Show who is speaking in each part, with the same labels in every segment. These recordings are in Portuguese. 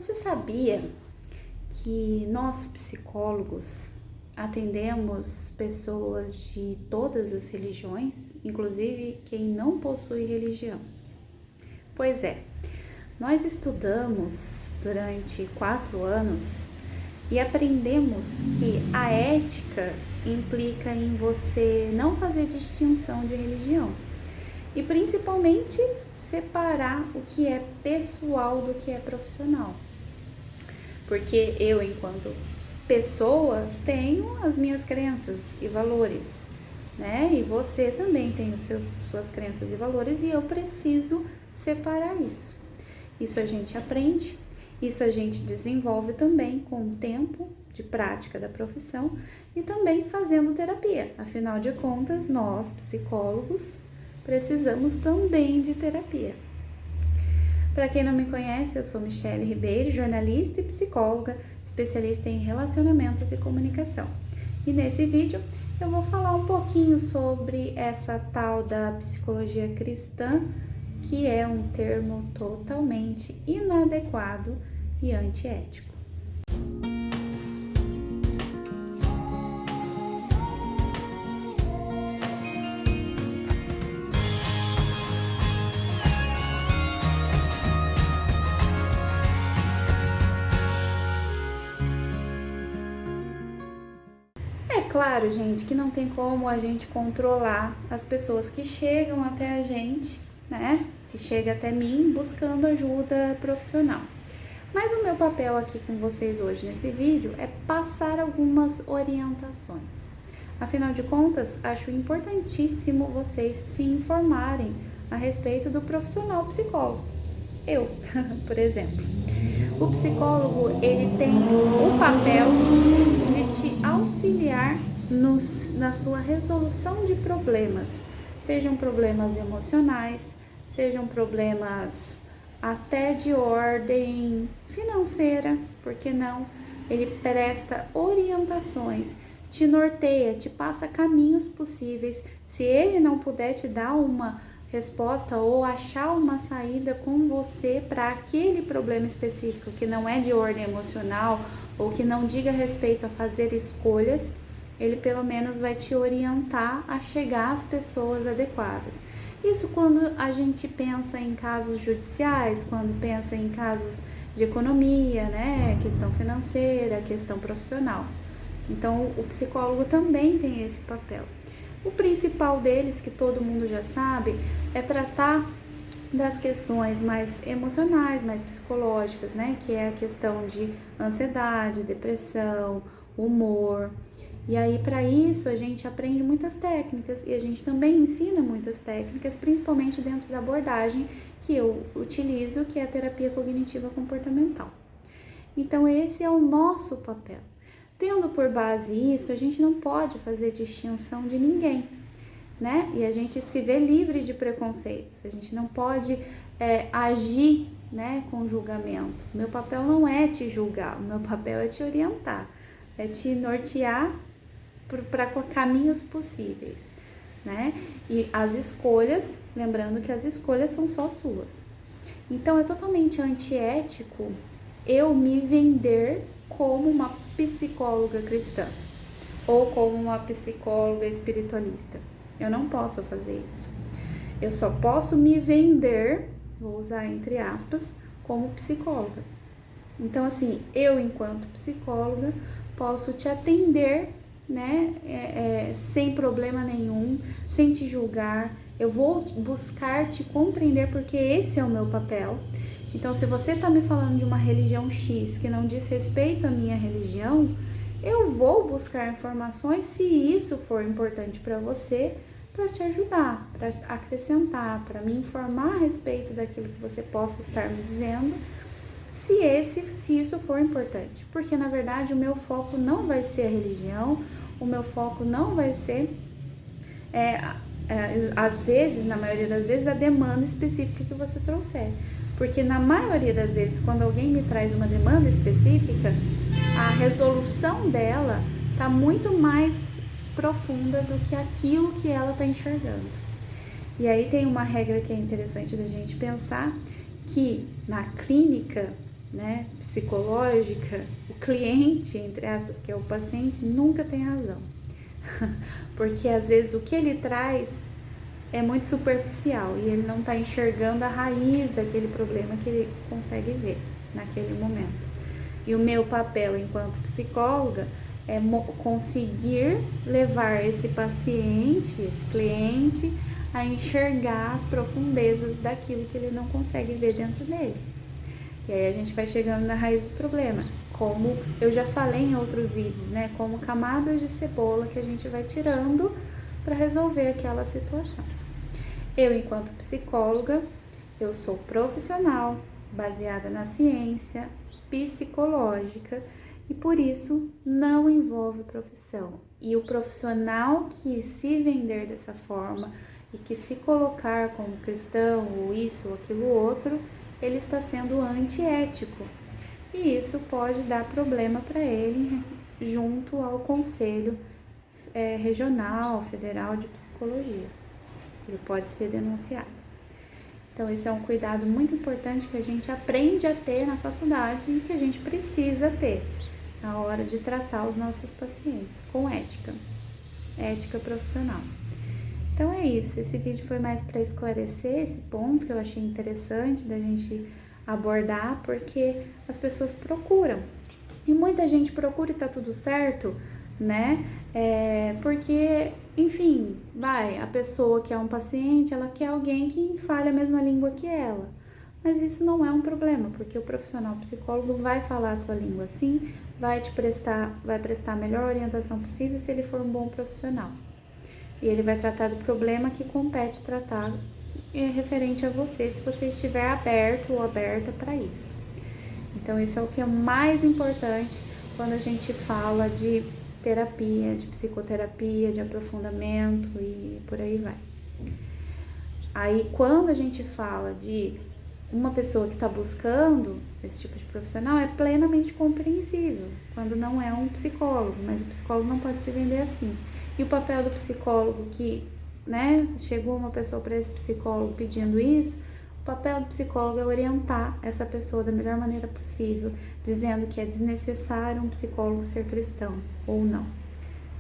Speaker 1: Você sabia que nós psicólogos atendemos pessoas de todas as religiões, inclusive quem não possui religião? Pois é, nós estudamos durante 4 anos e aprendemos que a ética implica em você não fazer distinção de religião e principalmente separar o que é pessoal do que é profissional. Porque eu, enquanto pessoa, tenho as minhas crenças e valores, né? E você também tem suas crenças e valores e eu preciso separar isso. Isso a gente aprende, isso a gente desenvolve também com o tempo de prática da profissão e também fazendo terapia. Afinal de contas, nós, psicólogos, precisamos também de terapia. Para quem não me conhece, eu sou Michele Ribeiro, jornalista e psicóloga, especialista em relacionamentos e comunicação. E nesse vídeo eu vou falar um pouquinho sobre essa tal da psicologia cristã, que é um termo totalmente inadequado e antiético. É claro, gente, que não tem como a gente controlar as pessoas que chegam até a gente, né? Que chega até mim buscando ajuda profissional. Mas o meu papel aqui com vocês hoje nesse vídeo é passar algumas orientações. Afinal de contas, acho importantíssimo vocês se informarem a respeito do profissional psicólogo. Eu, por exemplo. O psicólogo, ele tem o papel de te auxiliar na sua resolução de problemas, sejam problemas emocionais, sejam problemas até de ordem financeira, por que não? Ele presta orientações, te norteia, te passa caminhos possíveis. Se ele não puder te dar uma resposta ou achar uma saída com você para aquele problema específico que não é de ordem emocional ou que não diga respeito a fazer escolhas, ele pelo menos vai te orientar a chegar às pessoas adequadas. Isso quando a gente pensa em casos judiciais, quando pensa em casos de economia, né, questão financeira, questão profissional. Então, o psicólogo também tem esse papel. O principal deles, que todo mundo já sabe, é tratar das questões mais emocionais, mais psicológicas, né? Que é a questão de ansiedade, depressão, humor. E aí, para isso, a gente aprende muitas técnicas e a gente também ensina muitas técnicas, principalmente dentro da abordagem que eu utilizo, que é a terapia cognitiva comportamental. Então, esse é o nosso papel. Tendo por base isso, a gente não pode fazer distinção de ninguém, né? E a gente se vê livre de preconceitos, a gente não pode agir, né, com julgamento. Meu papel não é te julgar, o meu papel é te orientar, é te nortear para caminhos possíveis, né? E as escolhas, lembrando que as escolhas são só suas. Então, é totalmente antiético eu me vender como uma psicóloga cristã ou como uma psicóloga espiritualista. Eu não posso fazer isso. Eu só posso me vender, vou usar entre aspas, como psicóloga. Então, assim, eu, enquanto psicóloga, posso te atender, né, sem problema nenhum, sem te julgar. Eu vou buscar te compreender, porque esse é o meu papel. Então, se você está me falando de uma religião X que não diz respeito à minha religião, eu vou buscar informações, se isso for importante para você, para te ajudar, para acrescentar, para me informar a respeito daquilo que você possa estar me dizendo, se isso for importante. Porque, na verdade, o meu foco não vai ser a religião, o meu foco não vai ser, às vezes, na maioria das vezes, a demanda específica que você trouxer. Porque na maioria das vezes, quando alguém me traz uma demanda específica, a resolução dela está muito mais profunda do que aquilo que ela está enxergando. E aí tem uma regra que é interessante da gente pensar, que na clínica né, psicológica, o cliente, entre aspas, que é o paciente, nunca tem razão. Porque às vezes o que ele traz é muito superficial e ele não está enxergando a raiz daquele problema que ele consegue ver naquele momento. E o meu papel enquanto psicóloga é conseguir levar esse paciente, esse cliente, a enxergar as profundezas daquilo que ele não consegue ver dentro dele. E aí a gente vai chegando na raiz do problema, como eu já falei em outros vídeos, né? Como camadas de cebola que a gente vai tirando para resolver aquela situação. Eu, enquanto psicóloga, eu sou profissional, baseada na ciência psicológica e por isso não envolve profissão. E o profissional que se vender dessa forma e que se colocar como cristão ou isso ou aquilo outro, ele está sendo antiético. E isso pode dar problema para ele junto ao Conselho Regional, Federal de Psicologia. Ele pode ser denunciado. Então, esse é um cuidado muito importante que a gente aprende a ter na faculdade e que a gente precisa ter na hora de tratar os nossos pacientes com ética profissional. Então é isso, esse vídeo foi mais para esclarecer esse ponto que eu achei interessante da gente abordar, porque as pessoas procuram, e muita gente procura e tá tudo certo, né? Porque, enfim, a pessoa que é um paciente, ela quer alguém que fale a mesma língua que ela. Mas isso não é um problema, porque o profissional psicólogo vai falar a sua língua sim, vai prestar a melhor orientação possível se ele for um bom profissional. E ele vai tratar do problema que compete tratar referente a você, se você estiver aberto ou aberta para isso. Então, isso é o que é mais importante quando a gente fala de terapia, de psicoterapia, de aprofundamento e por aí vai. Aí, quando a gente fala de uma pessoa que está buscando esse tipo de profissional, é plenamente compreensível, quando não é um psicólogo, mas o psicólogo não pode se vender assim. E o papel do psicólogo que, né, chegou uma pessoa para esse psicólogo pedindo isso, o papel do psicólogo é orientar essa pessoa da melhor maneira possível, dizendo que é desnecessário um psicólogo ser cristão ou não,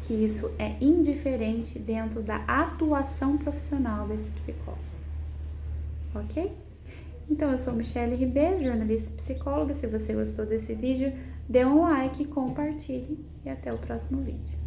Speaker 1: que isso é indiferente dentro da atuação profissional desse psicólogo, ok? Então, eu sou Michele Ribeiro, jornalista e psicóloga. Se você gostou desse vídeo, dê um like, compartilhe e até o próximo vídeo.